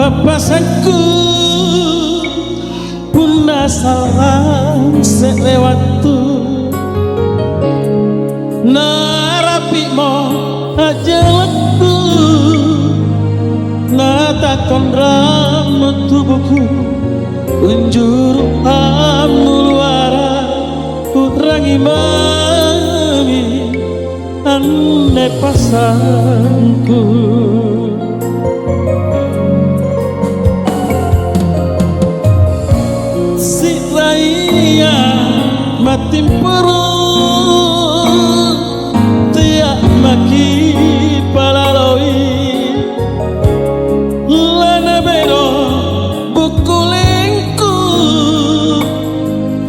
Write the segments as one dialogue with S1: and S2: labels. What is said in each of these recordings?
S1: papasanku punna salam selewatu narapi mo aja waktu ngatakon rambut tubuhku unjur amulwara utrangi mami ane pasanku si raya mati perut tiak maki palaloi lana bero bukulengku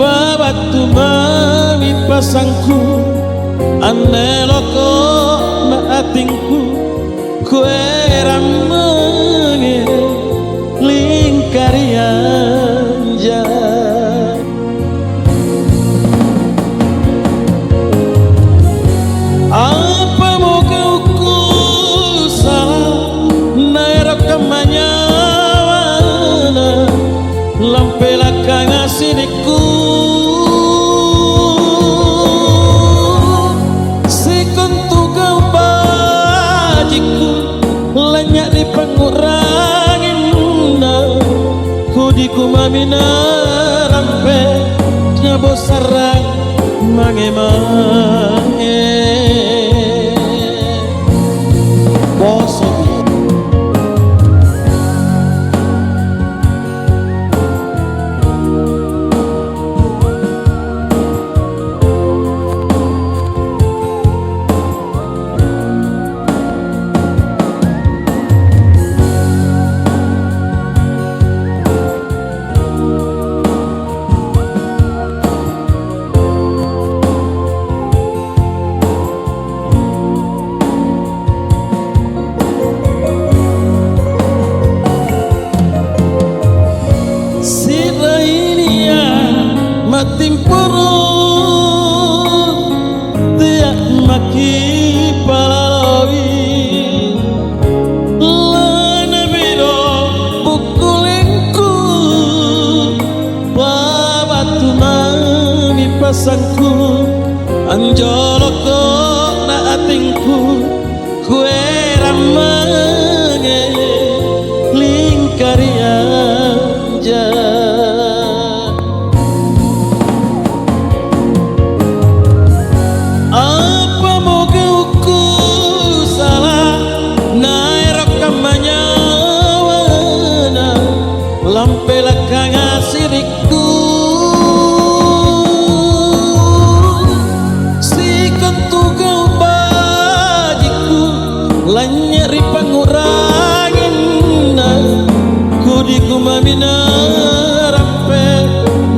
S1: babatu mami pasangku ane loko na atingku kue ramenge lingkarianja apa mau kau salah naero kemanyawana lampela kangasiniku pengurangin kudiku mamina rampe nyabo sarang mange-mange bosok mati perut tiak maki palaloi lana biro bukulengku babatu mami pasangku anjoloko na atingku kue ramenge lingkarianja lampela kangasiriku si kentugau bajiku lanyeri pangurangin kudiku mamina rampe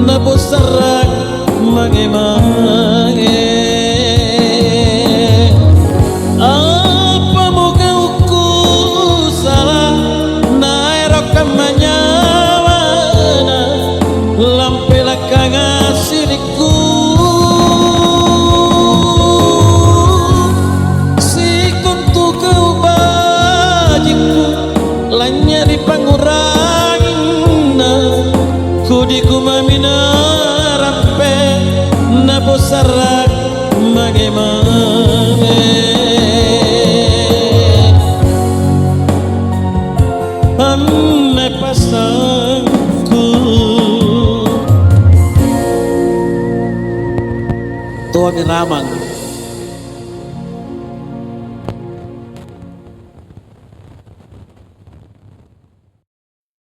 S1: nabo sarang mange-mange apa mau kau salah naero kamanya lampela kangasiriku si kentugau bajiku lanyeri pangurangin kudiku mamina rampe nabo sarang mange-mange ane pasangku Tuhan Ramang